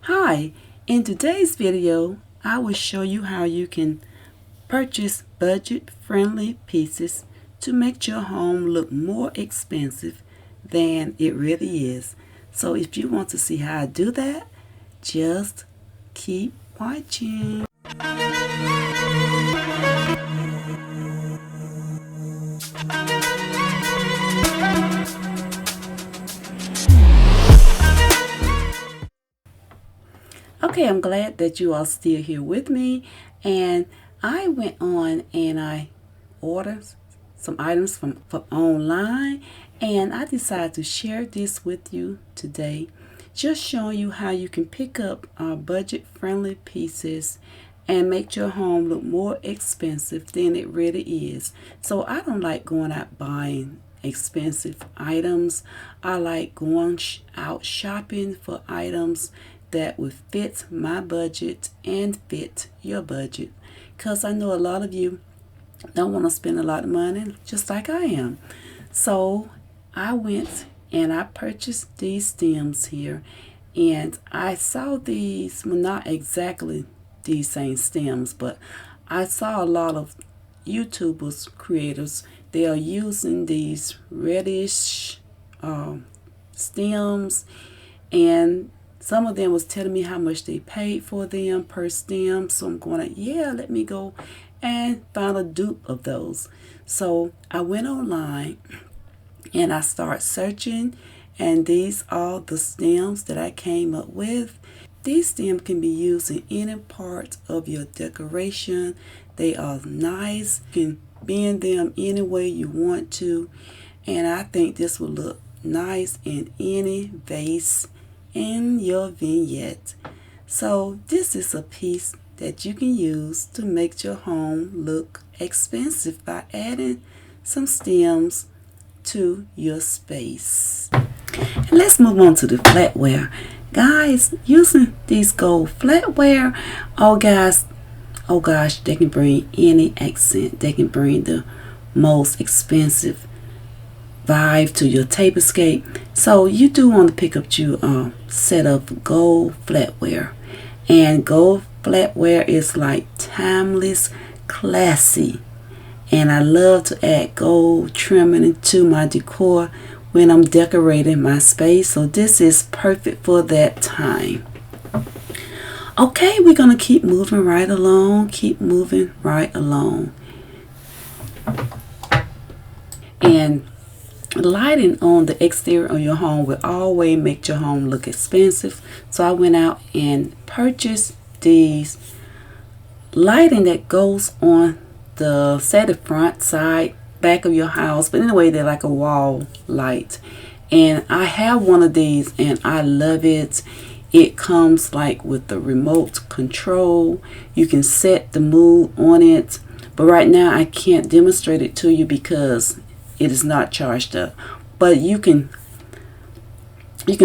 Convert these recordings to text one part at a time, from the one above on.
Hi, in today's video, I will show you how you can purchase budget-friendly pieces to make your home look more expensive than it really is. So if you want to see how I do that, just keep watching. Okay, I'm glad that you are still here with me, and I went on and I ordered some items from online, and I decided to share this with you today, just showing you how you can pick up budget-friendly pieces and make your home look more expensive than it really is. So I don't like going out buying expensive items. I like going out shopping for items that would fit my budget and fit your budget, because I know a lot of you don't want to spend a lot of money just like I am. So I went and I purchased these stems here, and I saw these, well, not exactly these same stems, but I saw a lot of YouTubers, creators, they are using these reddish stems, and some of them was telling me how much they paid for them per stem. So I'm going to, yeah, let me go and find a dupe of those. So I went online and I started searching, and these are the stems that I came up with. These stems can be used in any part of your decoration. They are nice. You can bend them any way you want to, and I think this will look nice in any vase in your vignette. So this is a piece that you can use to make your home look expensive by adding some stems to your space. And let's move on to the flatware. Guys, using these gold flatware, oh gosh, they can bring any accent. They can bring the most expensive vibe to your tablescape. So you do want to pick up your set of gold flatware, and gold flatware is like timeless, classy, and I love to add gold trimming to my decor when I'm decorating my space. So this is perfect for that time. Okay, we're gonna keep moving right along, and lighting on the exterior of your home will always make your home look expensive. So I went out and purchased these lighting that goes on the front, side, back of your house. But anyway, they're like a wall light. And I have one of these and I love it. It comes like with the remote control. You can set the mood on it. But right now I can't demonstrate it to you because it is not charged up. But you can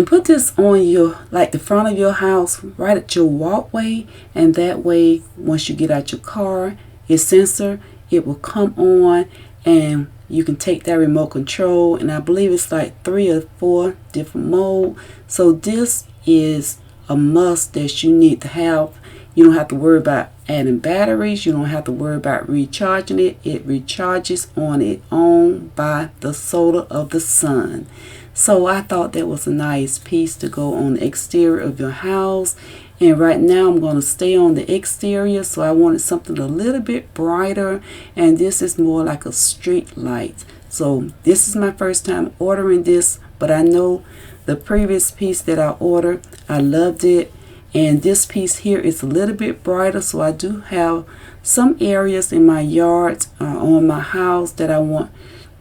put this on your, like the front of your house, right at your walkway, and that way once you get out your car, your sensor, it will come on, and you can take that remote control, and I believe it's like 3 or 4 different modes. So this is a must that you need to have. You don't have to worry about adding batteries. You don't have to worry about recharging it. It recharges on its own by the solar of the sun. So I thought that was a nice piece to go on the exterior of your house. And right now I'm going to stay on the exterior, so I wanted something a little bit brighter, and this is more like a street light. So this is my first time ordering this, but I know the previous piece that I ordered, I loved it. And this piece here is a little bit brighter, so I do have some areas in my yard on my house that I want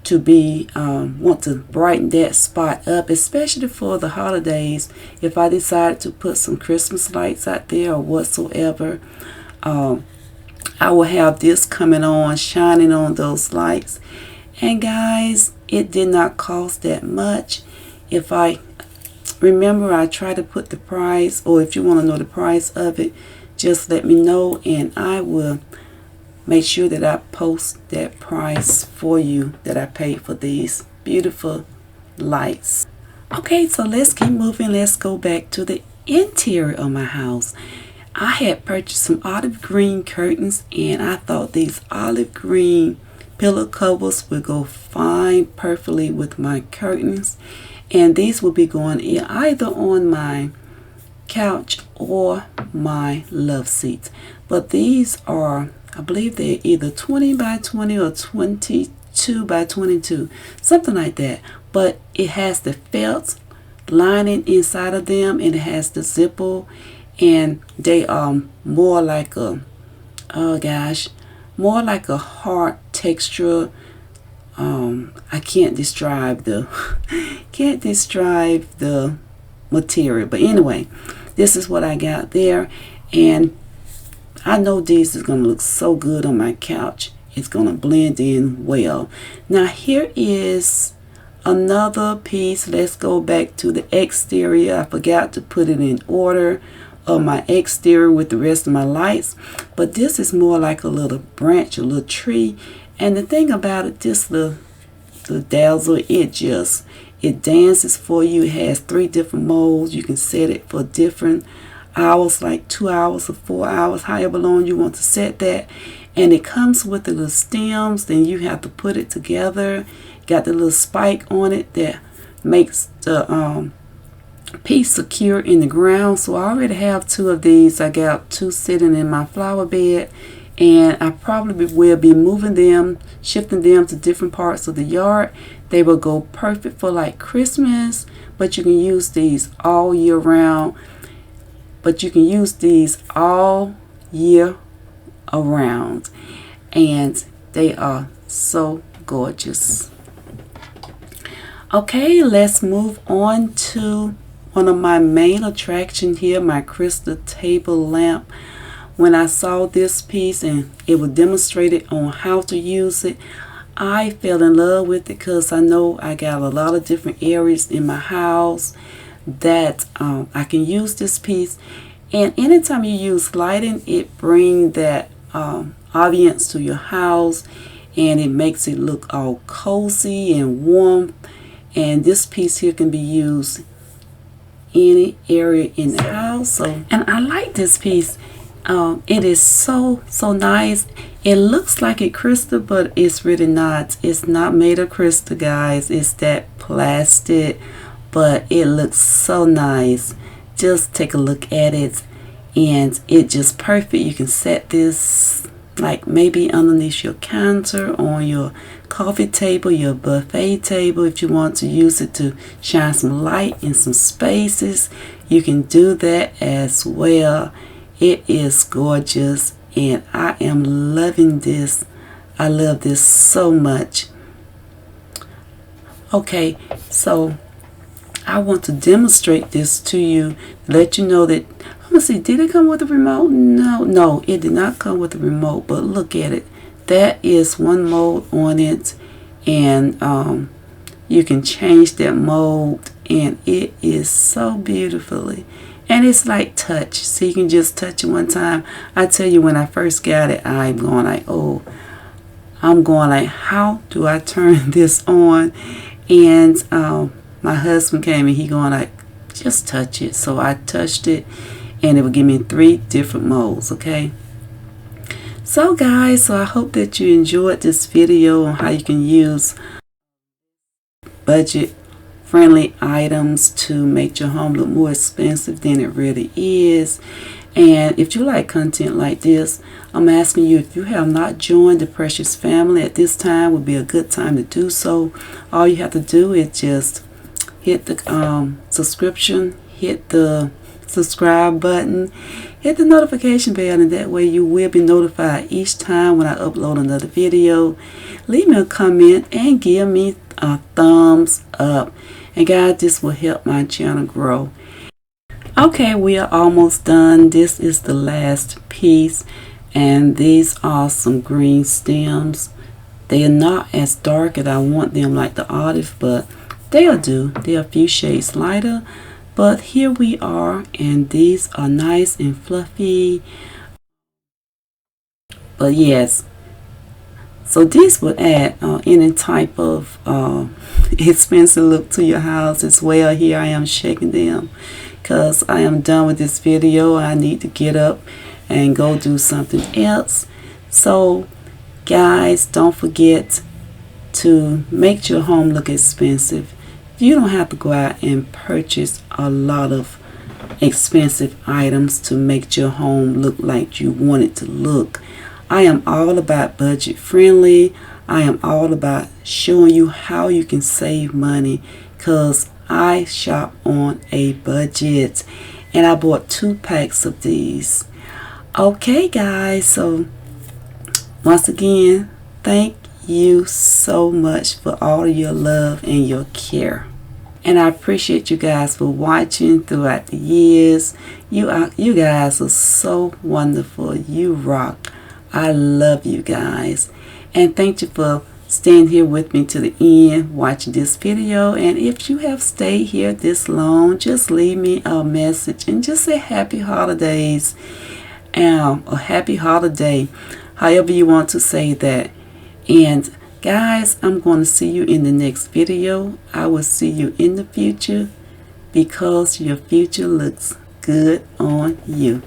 to brighten that spot up, especially for the holidays. If I decide to put some Christmas lights out there or whatsoever, I will have this coming on, shining on those lights. And guys, it did not cost that much. If I remember, I try to put the price, or if you want to know the price of it, just let me know and I will make sure that I post that price for you that I paid for these beautiful lights. Okay, so let's keep moving. Let's go back to the interior of my house. I had purchased some olive green curtains, and I thought these olive green pillow covers would go fine perfectly with my curtains, and these will be going in either on my couch or my love seats. But these are, I believe they're either 20 by 20 or 22 by 22, something like that. But it has the felt lining inside of them, and it has the zipper, and they are more like a, oh gosh, more like a hard texture. I can't describe the material, but anyway, this is what I got there, and I know this is gonna look so good on my couch. It's gonna blend in well. Now here is another piece. Let's go back to the exterior. I forgot to put it in order of my exterior with the rest of my lights, but this is more like a little branch, a little tree. And the thing about it, just the dazzle, it dances for you. It has 3 different modes. You can set it for different hours, like 2 hours or 4 hours, however long you want to set that. And it comes with the little stems, then you have to put it together. Got the little spike on it that makes the piece secure in the ground. So I already have 2 of these. I got 2 sitting in my flower bed, and I probably will be moving them, shifting them to different parts of the yard. They will go perfect for like Christmas, but you can use these all year round. But you can use these all year around, and they are so gorgeous. Okay, let's move on to one of my main attractions here, my crystal table lamp. When I saw this piece and it was demonstrated on how to use it, I fell in love with it because I know I got a lot of different areas in my house that I can use this piece. And anytime you use lighting, it brings that audience to your house, and it makes it look all cozy and warm. And this piece here can be used any area in the house. So, and I like this piece. It is so nice. It looks like it crystal, but it's really not. It's not made of crystal, guys. It's that plastic, but it looks so nice. Just take a look at it, and it just perfect. You can set this like maybe underneath your counter, on your coffee table, your buffet table. If you want to use it to shine some light in some spaces, you can do that as well. It is gorgeous, and I am loving this. I love this so much. Okay, so I want to demonstrate this to you, let you know that, let me see, did it come with a remote? No, it did not come with a remote, but look at it. That is one mode on it, and you can change that mode, and it is so beautifully, and it's like touch, so you can just touch it one time. I tell you, when I first got it, I'm going like, how do I turn this on? And my husband came, and he going like, just touch it. So I touched it, and it would give me 3 different modes. Okay, so guys, so I hope that you enjoyed this video on how you can use budget friendly items to make your home look more expensive than it really is. And if you like content like this, I'm asking you, if you have not joined the Precious family at this time, would be a good time to do so. All you have to do is just hit the subscription, hit the subscribe button, hit the notification bell, and that way you will be notified each time when I upload another video. Leave me a comment and give me a thumbs up, and guys, this will help my channel grow. Okay, we are almost done. This is the last piece, and these are some green stems. They are not as dark as I want them, like the olive, but they'll do. They're a few shades lighter, but here we are, and these are nice and fluffy. But yes, so this would add any type of expensive look to your house as well. Here I am shaking them. because I am done with this video. I need to get up and go do something else. So guys, don't forget to make your home look expensive. You don't have to go out and purchase a lot of expensive items to make your home look like you want it to look. I am all about budget friendly. I am all about showing you how you can save money, because I shop on a budget, and I bought 2 packs of these. Okay guys, so once again, thank you so much for all your love and your care. And I appreciate you guys for watching throughout the years. You guys are so wonderful. You rock. I love you guys. And thank you for staying here with me to the end watching this video. And if you have stayed here this long, just leave me a message and just say happy holidays, a happy holiday, however you want to say that. And guys, I'm going to see you in the next video. I will see you in the future, because your future looks good on you.